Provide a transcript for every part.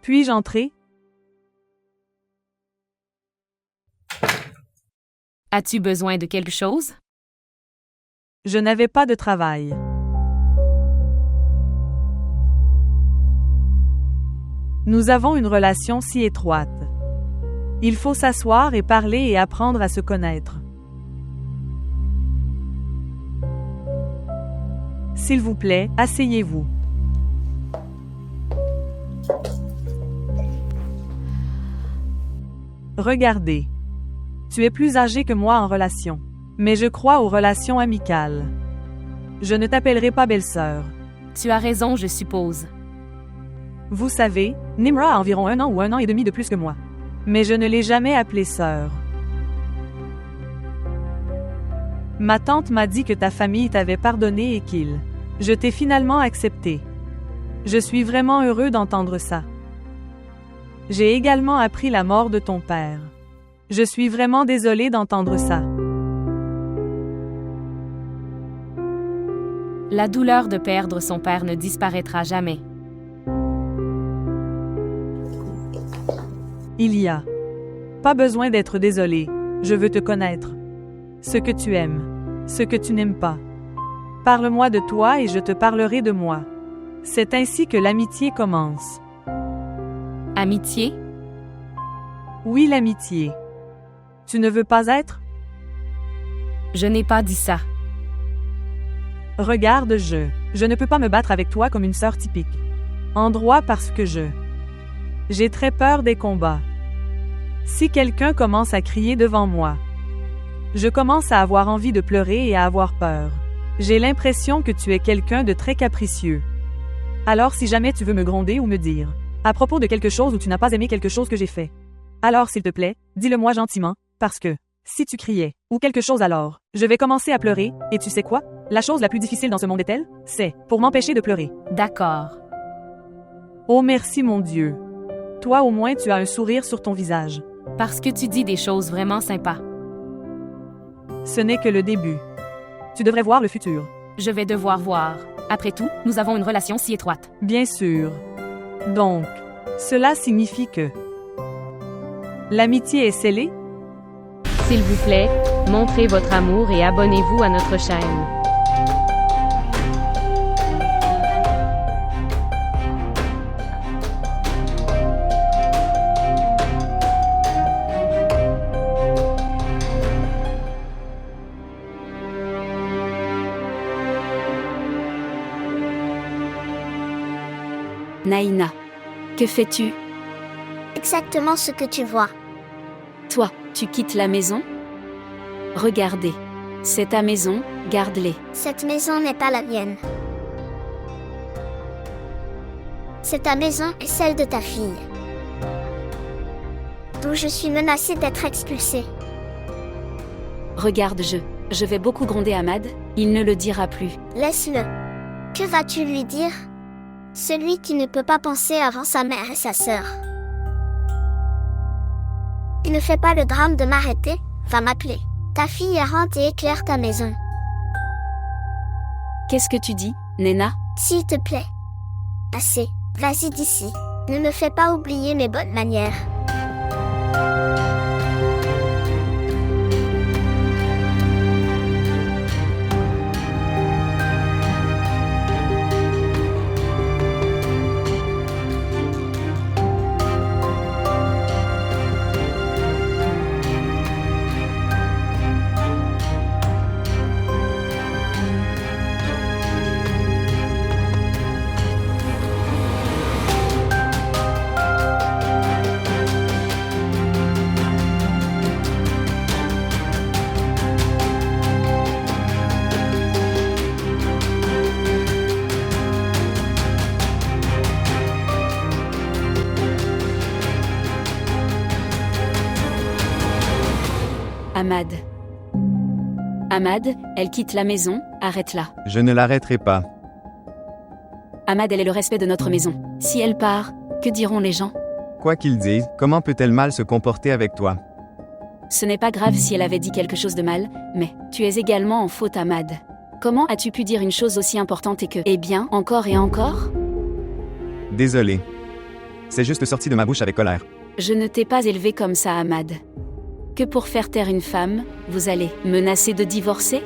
Puis-je entrer? As-tu besoin de quelque chose? Je n'avais pas de travail. Nous avons une relation si étroite. Il faut s'asseoir et parler et apprendre à se connaître. S'il vous plaît, asseyez-vous. Regardez. Tu es plus âgé que moi en relation. Mais je crois aux relations amicales. Je ne t'appellerai pas belle-sœur. Tu as raison, je suppose. Vous savez, Nimra a environ 1 an ou 1 an et demi de plus que moi. Mais je ne l'ai jamais appelée sœur. Ma tante m'a dit que ta famille t'avait pardonné et qu'il... Je t'ai finalement accepté. Je suis vraiment heureux d'entendre ça. J'ai également appris la mort de ton père. Je suis vraiment désolée d'entendre ça. La douleur de perdre son père ne disparaîtra jamais. Il y a pas besoin d'être désolé. Je veux te connaître. Ce que tu aimes, ce que tu n'aimes pas. Parle-moi de toi et je te parlerai de moi. C'est ainsi que l'amitié commence. Amitié? Oui, l'amitié. Tu ne veux pas être? Je n'ai pas dit ça. Regarde, je ne peux pas me battre avec toi comme une sœur typique. En droit parce que j'ai très peur des combats. Si quelqu'un commence à crier devant moi, je commence à avoir envie de pleurer et à avoir peur. J'ai l'impression que tu es quelqu'un de très capricieux. Alors si jamais tu veux me gronder ou me dire à propos de quelque chose ou tu n'as pas aimé quelque chose que j'ai fait, alors s'il te plaît, dis-le-moi gentiment, parce que si tu criais ou quelque chose alors, je vais commencer à pleurer, et tu sais quoi? La chose la plus difficile dans ce monde est-elle? C'est pour m'empêcher de pleurer. D'accord. Oh merci mon Dieu. Toi au moins tu as un sourire sur ton visage. Parce que tu dis des choses vraiment sympas. Ce n'est que le début. Tu devrais voir le futur. Je vais devoir voir. Après tout, nous avons une relation si étroite. Bien sûr. Donc, cela signifie que l'amitié est scellée? S'il vous plaît, montrez votre amour et abonnez-vous à notre chaîne. Naïna, que fais-tu? Exactement ce que tu vois. Toi, tu quittes la maison? Regardez. C'est ta maison, garde-les. Cette maison n'est pas la mienne. C'est ta maison et celle de ta fille. D'où je suis menacée d'être expulsée. Regarde, je vais beaucoup gronder Ahmad, il ne le dira plus. Laisse-le. Que vas-tu lui dire? Celui qui ne peut pas penser avant sa mère et sa sœur. Il ne fait pas le drame de m'arrêter, va m'appeler. Ta fille errante et éclaire ta maison. Qu'est-ce que tu dis, Nena? S'il te plaît. Assez, vas-y d'ici. Ne me fais pas oublier mes bonnes manières. Ahmad. Ahmad, elle quitte la maison, arrête-la. Je ne l'arrêterai pas. Ahmad, elle est le respect de notre maison. Si elle part, que diront les gens? Quoi qu'ils disent, comment peut-elle mal se comporter avec toi? Ce n'est pas grave si elle avait dit quelque chose de mal, mais tu es également en faute, Ahmad. Comment as-tu pu dire une chose aussi importante et que, eh bien, encore et encore? Désolé. C'est juste sorti de ma bouche avec colère. Je ne t'ai pas élevé comme ça, Ahmad. Que pour faire taire une femme, vous allez menacer de divorcer?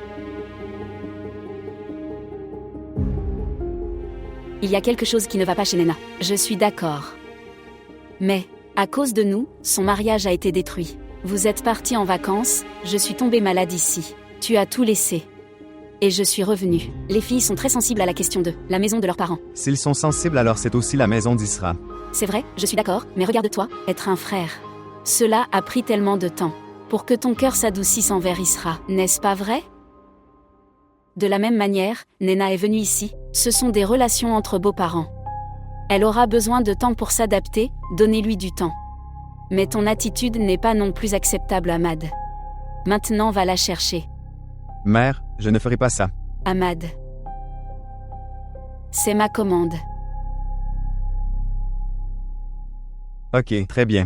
Il y a quelque chose qui ne va pas chez Nena. Je suis d'accord. Mais, à cause de nous, son mariage a été détruit. Vous êtes partis en vacances, je suis tombée malade ici. Tu as tout laissé. Et je suis revenue. Les filles sont très sensibles à la question de la maison de leurs parents. S'ils sont sensibles, alors c'est aussi la maison d'Isra. C'est vrai, je suis d'accord, mais regarde-toi, être un frère. Cela a pris tellement de temps. Pour que ton cœur s'adoucisse envers Isra, n'est-ce pas vrai? De la même manière, Nena est venue ici. Ce sont des relations entre beaux-parents. Elle aura besoin de temps pour s'adapter, donnez-lui du temps. Mais ton attitude n'est pas non plus acceptable, Ahmad. Maintenant, va la chercher. Mère, je ne ferai pas ça. Ahmad. C'est ma commande. Ok, très bien.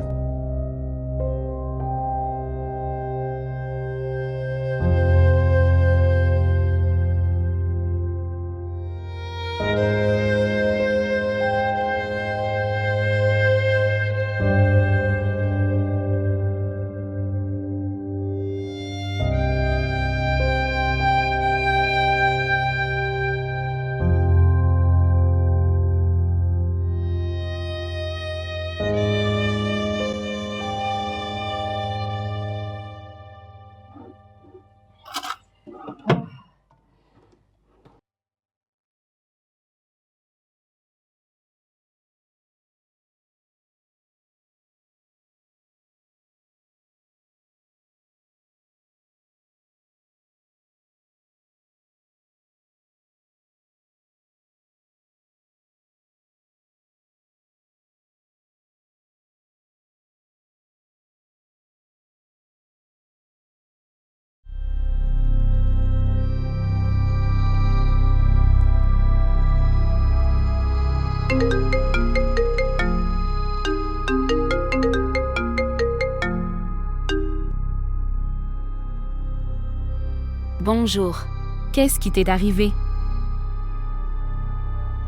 Bonjour. Qu'est-ce qui t'est arrivé?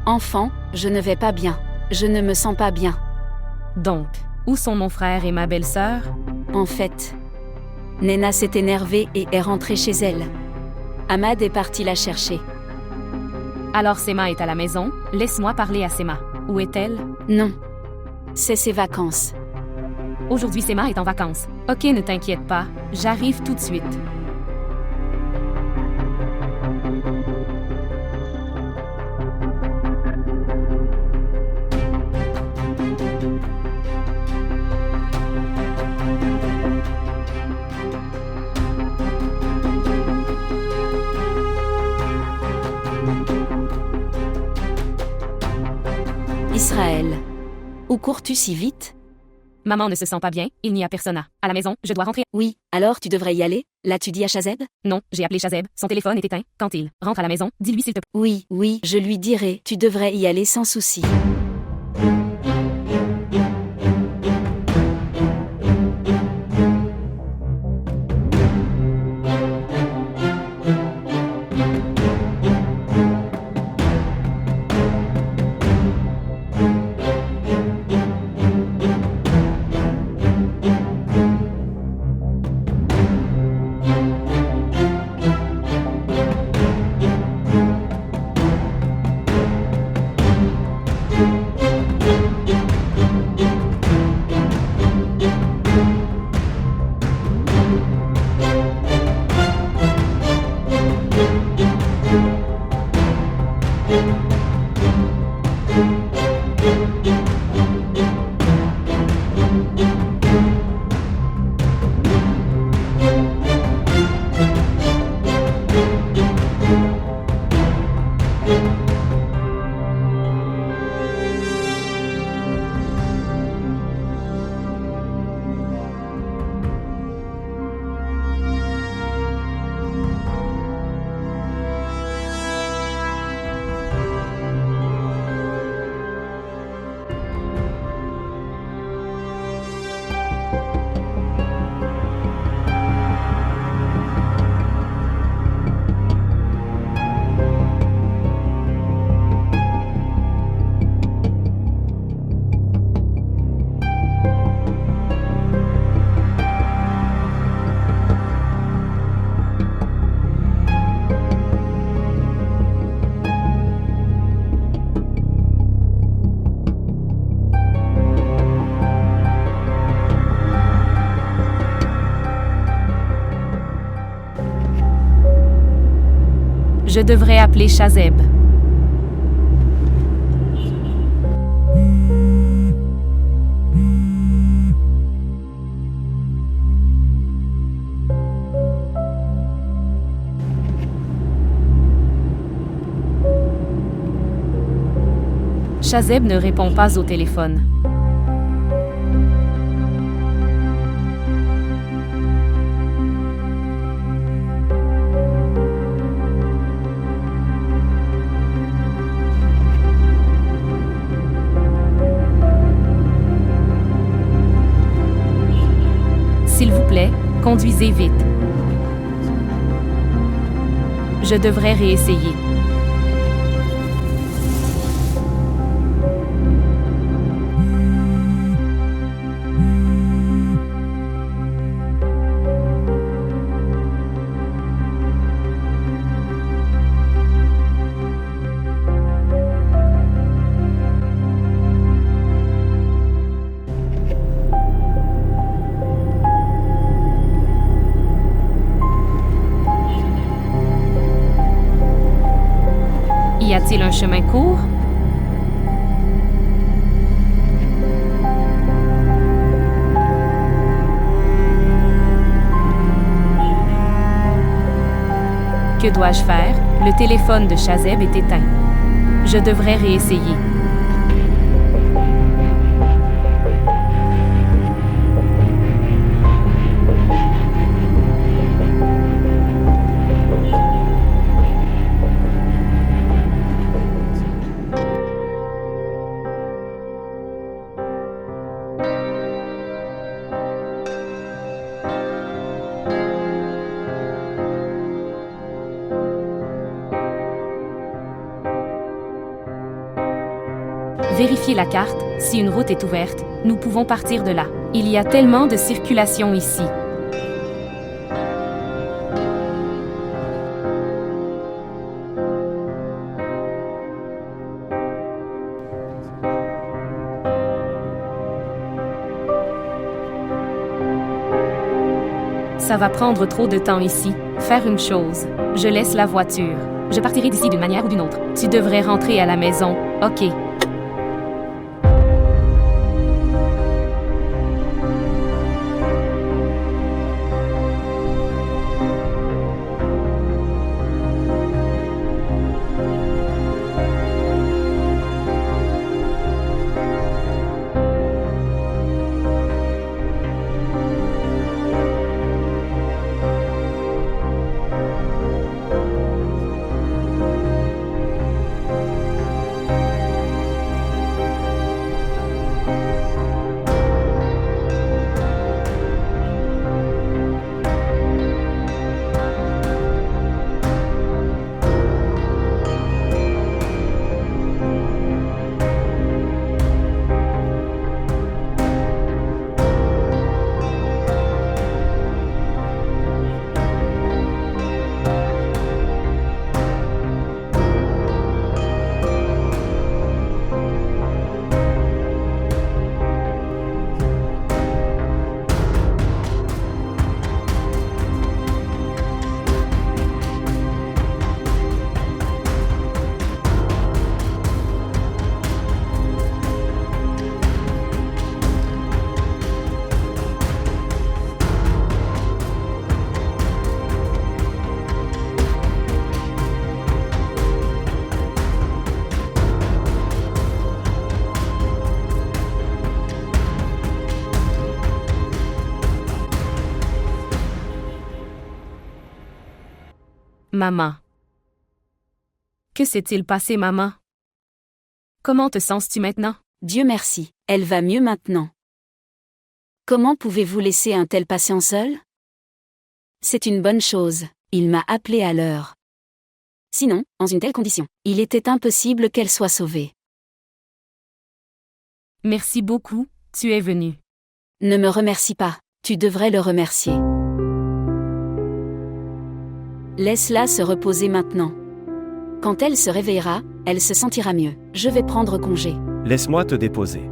Enfant, je ne vais pas bien. Je ne me sens pas bien. Donc, où sont mon frère et ma belle-sœur? En fait, Nena s'est énervée et est rentrée chez elle. Ahmad est parti la chercher. Alors Sema est à la maison, laisse-moi parler à Sema. Où est-elle? Non. C'est ses vacances. Aujourd'hui Sema est en vacances. Ok, ne t'inquiète pas, j'arrive tout de suite. Israël. Où cours-tu si vite? Maman ne se sent pas bien, il n'y a personne à la maison, je dois rentrer. Oui, alors tu devrais y aller. L'as-tu dit à Shazeb? Non, j'ai appelé Shazeb, son téléphone est éteint. Quand il rentre à la maison, dis-lui s'il te plaît. Oui, je lui dirai. Tu devrais y aller sans souci. Je devrais appeler Shazeb. Shazeb ne répond pas au téléphone. S'il vous plaît, conduisez vite. Je devrais réessayer. Y a-t-il un chemin court? Que dois-je faire? Le téléphone de Shazeb est éteint. Je devrais réessayer. Vérifiez la carte, si une route est ouverte, nous pouvons partir de là. Il y a tellement de circulation ici. Ça va prendre trop de temps ici. Faire une chose. Je laisse la voiture. Je partirai d'ici d'une manière ou d'une autre. Tu devrais rentrer à la maison. OK. Maman. Que s'est-il passé, maman? Comment te sens-tu maintenant? Dieu merci, elle va mieux maintenant. Comment pouvez-vous laisser un tel patient seul? C'est une bonne chose, il m'a appelé à l'heure. Sinon, dans une telle condition, il était impossible qu'elle soit sauvée. Merci beaucoup, tu es venu. Ne me remercie pas, tu devrais le remercier. Laisse-la se reposer maintenant. Quand elle se réveillera, elle se sentira mieux. Je vais prendre congé. Laisse-moi te déposer.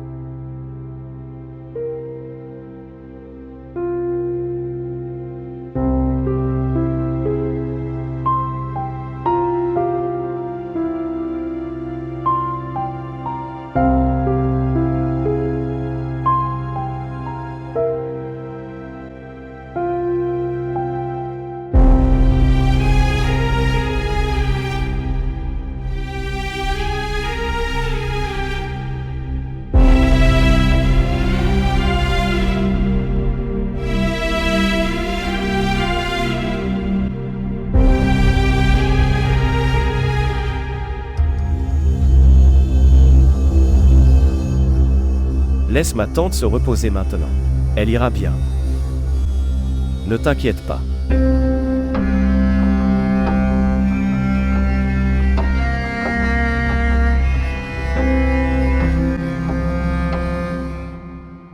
Laisse ma tante se reposer maintenant. Elle ira bien. Ne t'inquiète pas.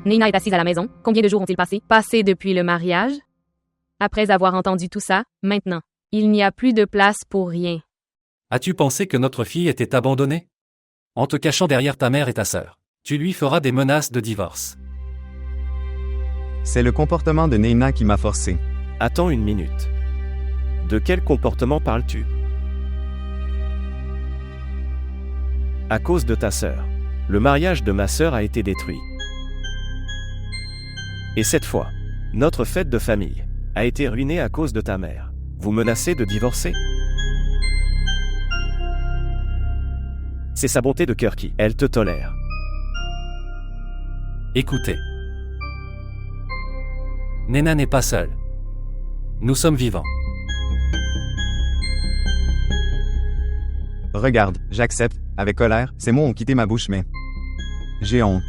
Nina est assise à la maison. Combien de jours ont-ils passé? Passé depuis le mariage? Après avoir entendu tout ça, maintenant. Il n'y a plus de place pour rien. As-tu pensé que notre fille était abandonnée? En te cachant derrière ta mère et ta sœur, tu lui feras des menaces de divorce. C'est le comportement de Nina qui m'a forcé. Attends une minute. De quel comportement parles-tu? À cause de ta sœur. Le mariage de ma sœur a été détruit. Et cette fois, notre fête de famille a été ruinée à cause de ta mère. Vous menacez de divorcer? C'est sa bonté de cœur qui, elle te tolère. Écoutez. Nina n'est pas seule. Nous sommes vivants. Regarde, j'accepte, avec colère, ces mots ont quitté ma bouche mais... J'ai honte.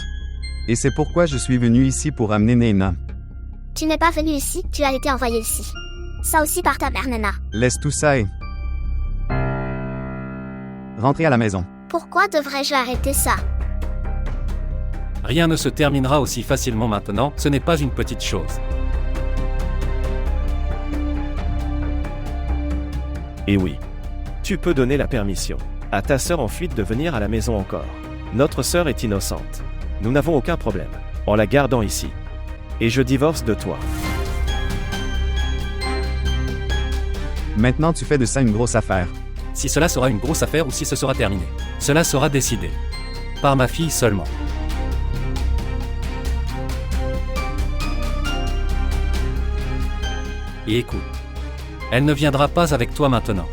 Et c'est pourquoi je suis venu ici pour amener Nina. Tu n'es pas venu ici, tu as été envoyé ici. Ça aussi par ta mère, Nina. Laisse tout ça et... Rentrez à la maison. Pourquoi devrais-je arrêter ça? Rien ne se terminera aussi facilement maintenant, ce n'est pas une petite chose. Et oui. Tu peux donner la permission à ta sœur en fuite de venir à la maison encore. Notre sœur est innocente. Nous n'avons aucun problème en la gardant ici. Et je divorce de toi. Maintenant tu fais de ça une grosse affaire. Si cela sera une grosse affaire ou si ce sera terminé, cela sera décidé. Par ma fille seulement. Et écoute. Elle ne viendra pas avec toi maintenant.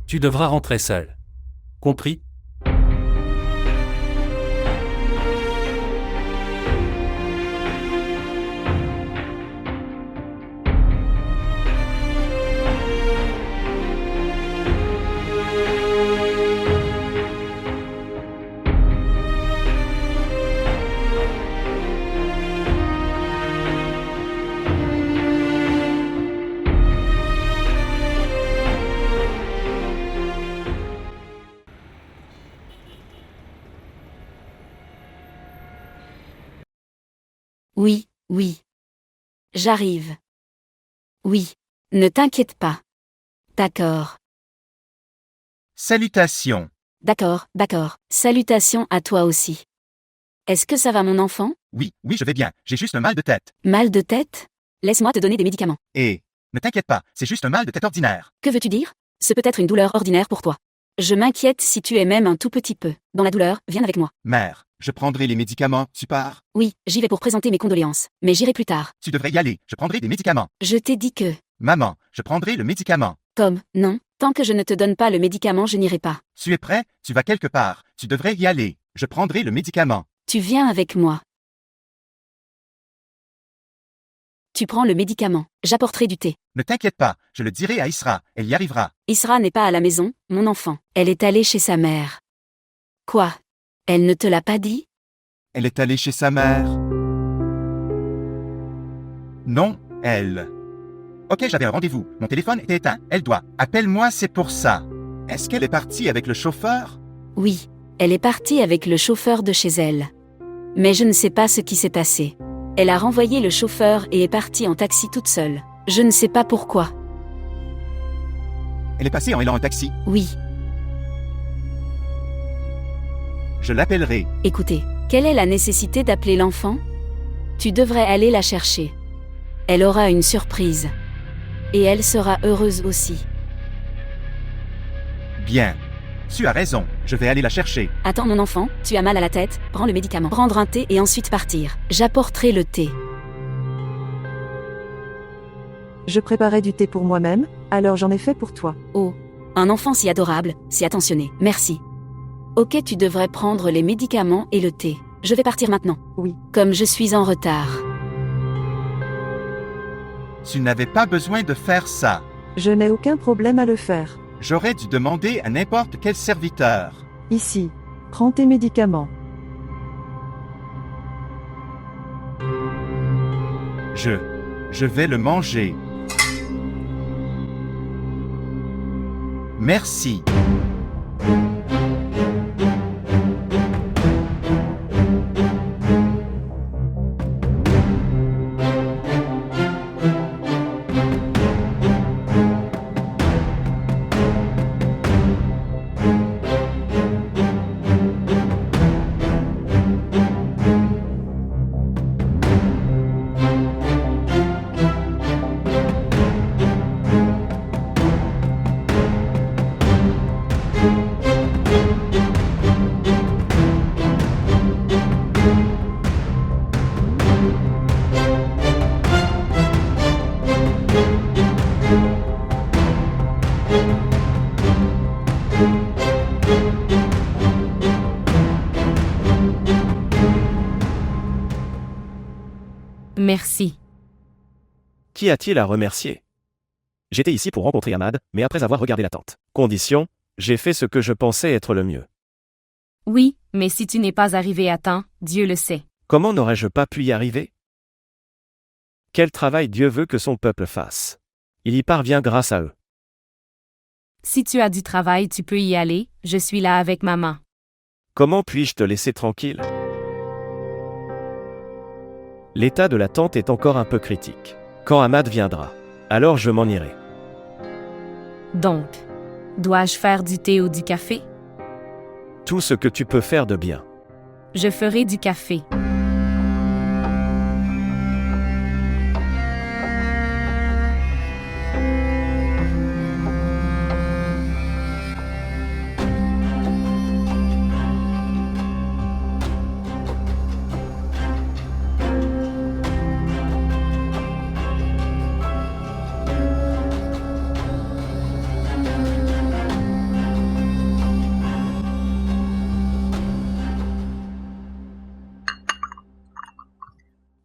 Tu devras rentrer seul. Compris? Oui, oui. J'arrive. Oui. Ne t'inquiète pas. D'accord. Salutations. D'accord, d'accord. Salutations à toi aussi. Est-ce que ça va mon enfant? Oui, je vais bien. J'ai juste un mal de tête. Mal de tête? Laisse-moi te donner des médicaments. Et, ne t'inquiète pas, c'est juste un mal de tête ordinaire. Que veux-tu dire? Ce peut être une douleur ordinaire pour toi. Je m'inquiète si tu es même un tout petit peu. Dans la douleur, viens avec moi. Mère, je prendrai les médicaments, tu pars? Oui, j'y vais pour présenter mes condoléances. Mais j'irai plus tard. Tu devrais y aller, je prendrai des médicaments. Je t'ai dit que... Maman, je prendrai le médicament. Tom, non. Tant que je ne te donne pas le médicament, je n'irai pas. Tu es prêt? Tu vas quelque part. Tu devrais y aller. Je prendrai le médicament. Tu viens avec moi. Tu prends le médicament. J'apporterai du thé. Ne t'inquiète pas, je le dirai à Isra, elle y arrivera. Isra n'est pas à la maison, mon enfant. Elle est allée chez sa mère. Quoi? Elle ne te l'a pas dit? Elle est allée chez sa mère. Non, elle. Ok, j'avais un rendez-vous. Mon téléphone était éteint. Elle doit. Appelle-moi, c'est pour ça. Est-ce qu'elle est partie avec le chauffeur? Oui. Elle est partie avec le chauffeur de chez elle. Mais je ne sais pas ce qui s'est passé. Elle a renvoyé le chauffeur et est partie en taxi toute seule. Je ne sais pas pourquoi. Elle est passée en élan taxi. Oui. Je l'appellerai. Écoutez, quelle est la nécessité d'appeler l'enfant? Tu devrais aller la chercher. Elle aura une surprise. Et elle sera heureuse aussi. Bien. Tu as raison, je vais aller la chercher. Attends mon enfant, tu as mal à la tête, prends le médicament. Prendre un thé et ensuite partir. J'apporterai le thé. Je préparais du thé pour moi-même, alors j'en ai fait pour toi. Oh, un enfant si adorable, si attentionné. Merci. Ok, tu devrais prendre les médicaments et le thé. Je vais partir maintenant. Oui. Comme je suis en retard. Tu n'avais pas besoin de faire ça. Je n'ai aucun problème à le faire. J'aurais dû demander à n'importe quel serviteur. Ici. Prends tes médicaments. Je vais le manger. Merci. Merci. Qui a-t-il à remercier? J'étais ici pour rencontrer Ahmad, mais après avoir regardé la tente. Condition, j'ai fait ce que je pensais être le mieux. Oui, mais si tu n'es pas arrivé à temps, Dieu le sait. Comment n'aurais-je pas pu y arriver? Quel travail Dieu veut que son peuple fasse. Il y parvient grâce à eux. Si tu as du travail, tu peux y aller, je suis là avec maman. Comment puis-je te laisser tranquille? L'état de la tente est encore un peu critique. Quand Ahmad viendra, alors je m'en irai. Donc, dois-je faire du thé ou du café? Tout ce que tu peux faire de bien. Je ferai du café.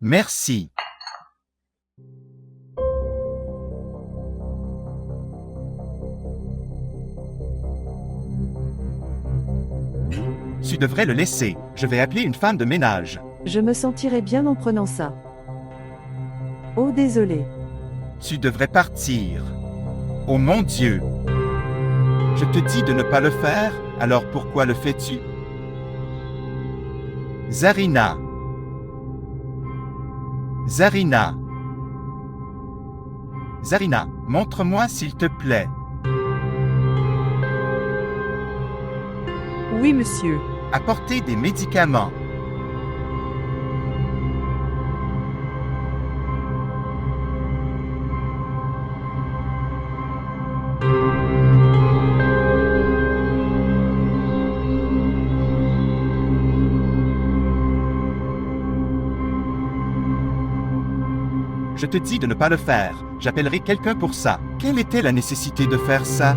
Merci. Tu devrais le laisser. Je vais appeler une femme de ménage. Je me sentirais bien en prenant ça. Oh désolé. Tu devrais partir. Oh mon Dieu. Je te dis de ne pas le faire, alors pourquoi le fais-tu? Zarina. Zarina. Zarina, montre-moi s'il te plaît. Oui, monsieur. Apporter des médicaments. Je te dis de ne pas le faire. J'appellerai quelqu'un pour ça. Quelle était la nécessité de faire ça?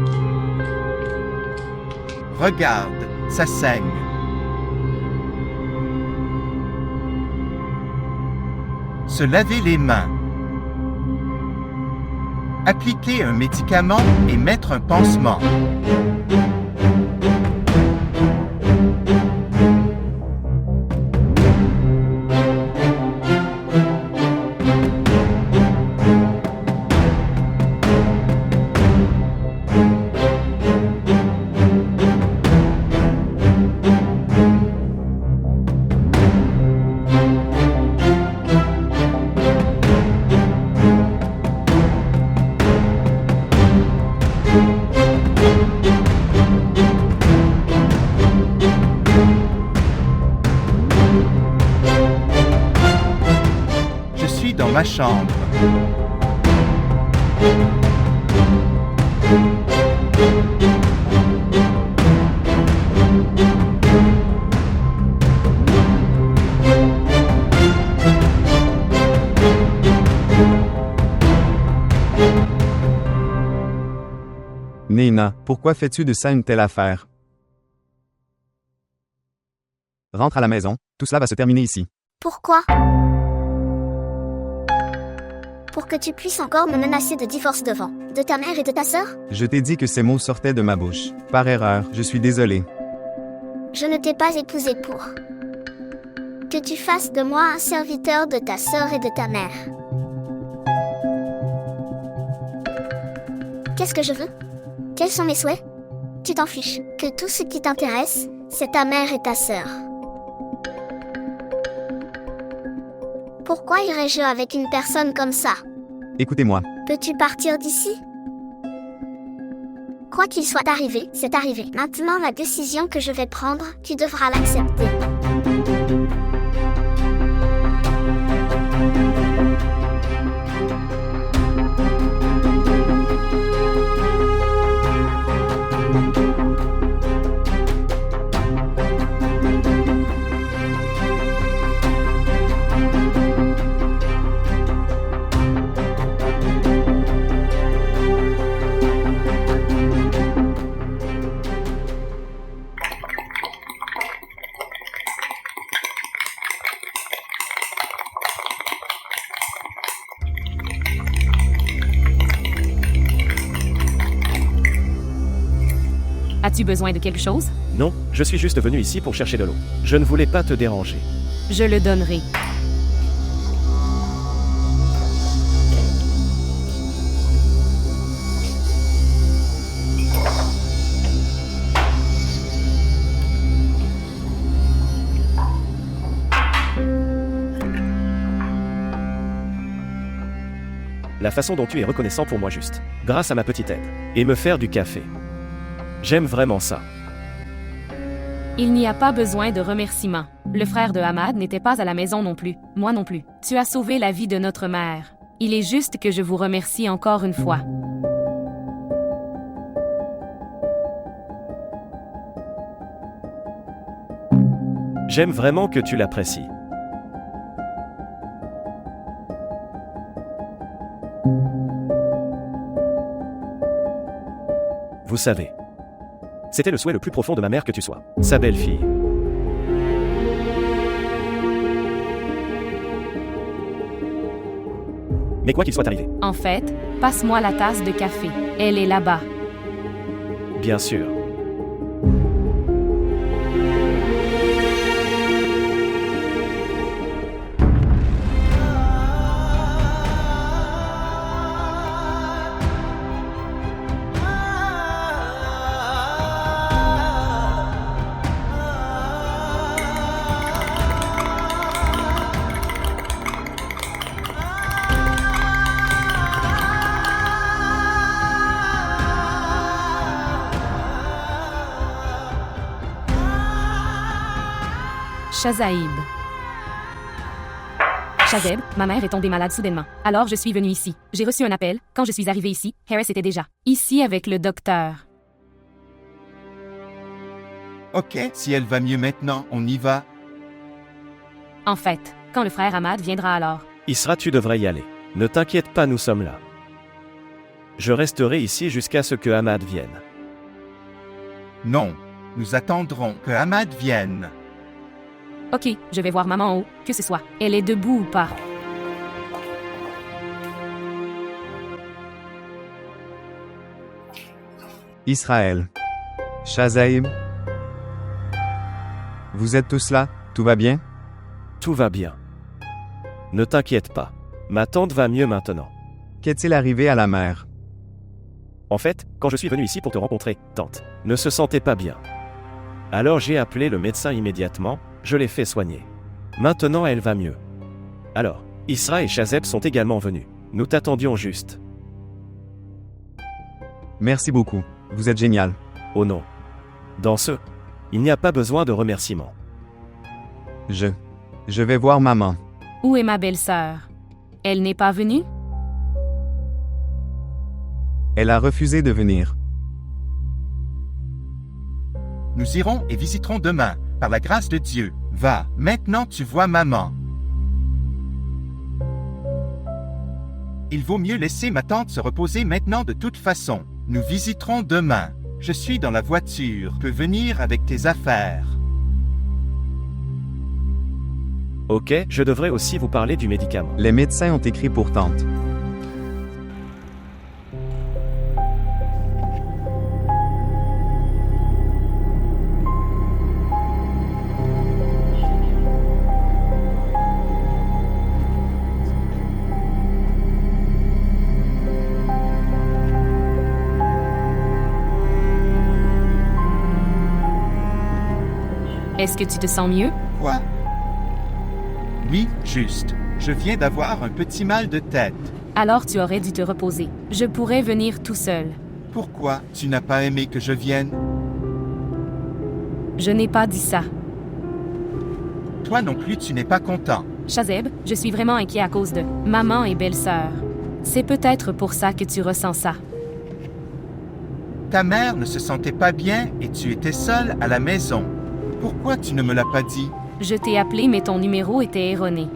Regarde, ça saigne. Se laver les mains. Appliquer un médicament et mettre un pansement. Je suis dans ma chambre. Nina, pourquoi fais-tu de ça une telle affaire? Rentre à la maison, tout cela va se terminer ici. Pourquoi? Pour que tu puisses encore me menacer de divorce devant de ta mère et de ta sœur? Je t'ai dit que ces mots sortaient de ma bouche. Par erreur, je suis désolé. Je ne t'ai pas épousé pour que tu fasses de moi un serviteur de ta sœur et de ta mère. Qu'est-ce que je veux? Quels sont mes souhaits? Tu t'en fiches, que tout ce qui t'intéresse, c'est ta mère et ta sœur. Pourquoi irais-je avec une personne comme ça? Écoutez-moi. Peux-tu partir d'ici? Quoi qu'il soit arrivé, c'est arrivé. Maintenant, la décision que je vais prendre, tu devras l'accepter. As-tu besoin de quelque chose? Non, je suis juste venu ici pour chercher de l'eau. Je ne voulais pas te déranger. Je le donnerai. La façon dont tu es reconnaissant pour moi juste, grâce à ma petite aide, et me faire du café. J'aime vraiment ça. Il n'y a pas besoin de remerciements. Le frère de Ahmad n'était pas à la maison non plus. Moi non plus. Tu as sauvé la vie de notre mère. Il est juste que je vous remercie encore une fois. J'aime vraiment que tu l'apprécies. Vous savez, c'était le souhait le plus profond de ma mère que tu sois sa belle-fille. Mais quoi qu'il soit arrivé. En fait, passe-moi la tasse de café. Elle est là-bas. Bien sûr. Shazaib. Shazeb, ma mère est tombée malade soudainement. Alors je suis venue ici. J'ai reçu un appel. Quand je suis arrivée ici, Harris était déjà ici avec le docteur. Ok, si elle va mieux maintenant, on y va. En fait, quand le frère Ahmad viendra alors. Isra, tu devrais y aller. Ne t'inquiète pas, nous sommes là. Je resterai ici jusqu'à ce que Ahmad vienne. Non, nous attendrons que Ahmad vienne. Ok, je vais voir maman en haut, que ce soit. Elle est debout ou pas. Israël. Shazaib. Vous êtes tous là? Tout va bien? Tout va bien. Ne t'inquiète pas. Ma tante va mieux maintenant. Qu'est-il arrivé à la mère? En fait, quand je suis venu ici pour te rencontrer, tante ne se sentait pas bien. Alors j'ai appelé le médecin immédiatement, je l'ai fait soigner. Maintenant elle va mieux. Alors, Isra et Shazeb sont également venus. Nous t'attendions juste. Merci beaucoup. Vous êtes génial. Oh non. Dans ce, il n'y a pas besoin de remerciements. Je vais voir maman. Où est ma belle-sœur? Elle n'est pas venue? Elle a refusé de venir. Nous irons et visiterons demain, par la grâce de Dieu. Va, maintenant tu vois maman. Il vaut mieux laisser ma tante se reposer maintenant de toute façon. Nous visiterons demain. Je suis dans la voiture. Peux venir avec tes affaires. Ok, je devrais aussi vous parler du médicament. Les médecins ont écrit pour tante. Est-ce que tu te sens mieux? Quoi? Oui, juste. Je viens d'avoir un petit mal de tête. Alors tu aurais dû te reposer. Je pourrais venir tout seul. Pourquoi tu n'as pas aimé que je vienne? Je n'ai pas dit ça. Toi non plus, tu n'es pas content. Shazeb, je suis vraiment inquiet à cause de maman et belle-sœur. C'est peut-être pour ça que tu ressens ça. Ta mère ne se sentait pas bien et tu étais seule à la maison. Pourquoi tu ne me l'as pas dit? Je t'ai appelé, mais ton numéro était erroné.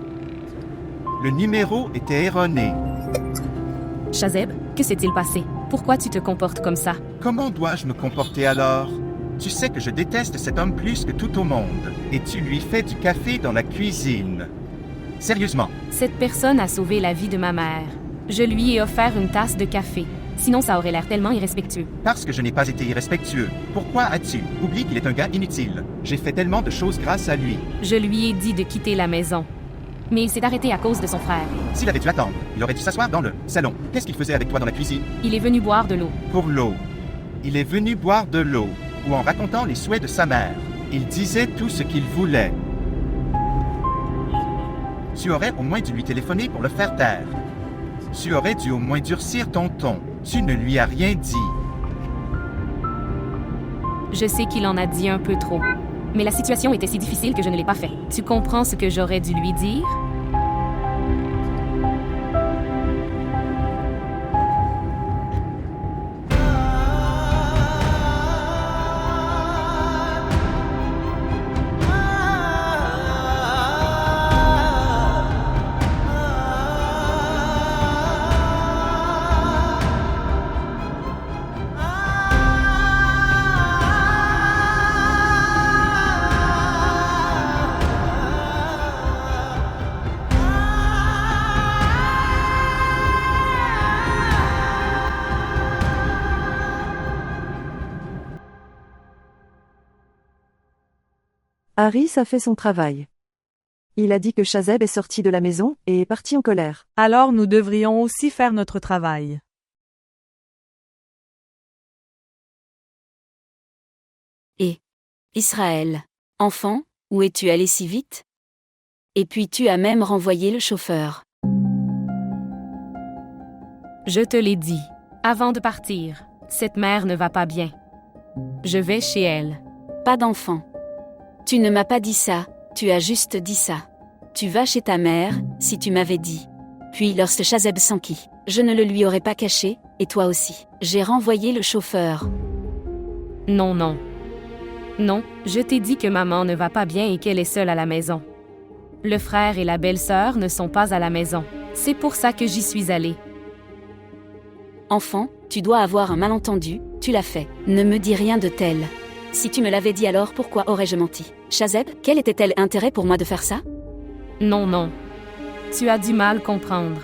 Le numéro était erroné. Shazeb, que s'est-il passé? Pourquoi tu te comportes comme ça? Comment dois-je me comporter alors? Tu sais que je déteste cet homme plus que tout au monde. Et tu lui fais du café dans la cuisine. Sérieusement. Cette personne a sauvé la vie de ma mère. Je lui ai offert une tasse de café. Sinon, ça aurait l'air tellement irrespectueux. Parce que je n'ai pas été irrespectueux. Pourquoi as-tu? Oublie qu'il est un gars inutile. J'ai fait tellement de choses grâce à lui. Je lui ai dit de quitter la maison. Mais il s'est arrêté à cause de son frère. S'il avait dû attendre, il aurait dû s'asseoir dans le salon. Qu'est-ce qu'il faisait avec toi dans la cuisine? Il est venu boire de l'eau. Pour l'eau. Il est venu boire de l'eau, ou en racontant les souhaits de sa mère. Il disait tout ce qu'il voulait. Tu aurais au moins dû lui téléphoner pour le faire taire. Tu aurais dû au moins durcir ton ton. Tu ne lui as rien dit. Je sais qu'il en a dit un peu trop. Mais la situation était si difficile que je ne l'ai pas fait. Tu comprends ce que j'aurais dû lui dire? Harris a fait son travail. Il a dit que Shazeb est sorti de la maison et est parti en colère. Alors nous devrions aussi faire notre travail. Et Israël, enfant, où es-tu allé si vite? Et puis tu as même renvoyé le chauffeur. Je te l'ai dit. Avant de partir, cette mère ne va pas bien. Je vais chez elle. Pas d'enfant. Tu ne m'as pas dit ça, tu as juste dit ça. Tu vas chez ta mère, si tu m'avais dit. Puis lorsque Shazeb s'enquit, je ne le lui aurais pas caché, et toi aussi. J'ai renvoyé le chauffeur. Non, non. Non, je t'ai dit que maman ne va pas bien et qu'elle est seule à la maison. Le frère et la belle-sœur ne sont pas à la maison. C'est pour ça que j'y suis allée. Enfant, tu dois avoir un malentendu, tu l'as fait. Ne me dis rien de tel. Si tu me l'avais dit alors pourquoi aurais-je menti? Shazeb, quel était-elle intérêt pour moi de faire ça? Non, non. Tu as du mal comprendre.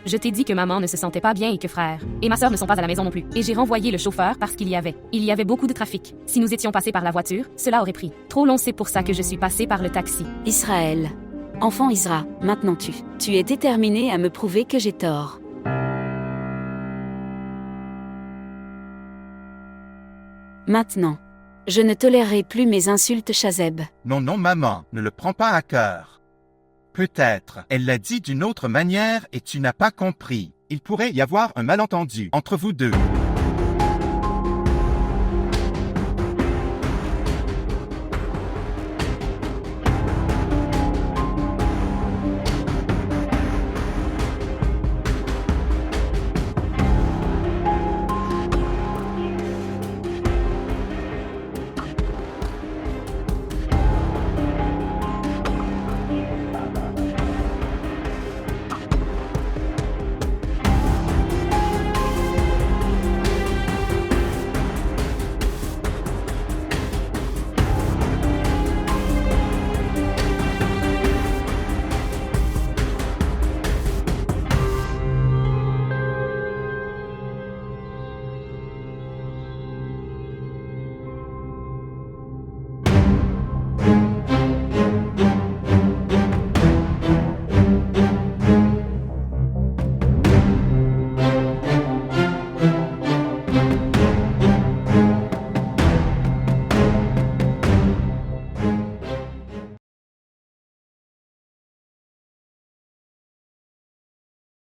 Je t'ai dit que maman ne se sentait pas bien et que frère et ma sœur ne sont pas à la maison non plus. Et j'ai renvoyé le chauffeur parce qu'il y avait beaucoup de trafic. Si nous étions passés par la voiture, cela aurait pris trop long, c'est pour ça que je suis passée par le taxi. Israël. Enfant Isra, maintenant tu es déterminé à me prouver que j'ai tort. Maintenant. Je ne tolérerai plus mes insultes, Shazeb. Non, non, maman, ne le prends pas à cœur. Peut-être, elle l'a dit d'une autre manière et tu n'as pas compris. Il pourrait y avoir un malentendu entre vous deux.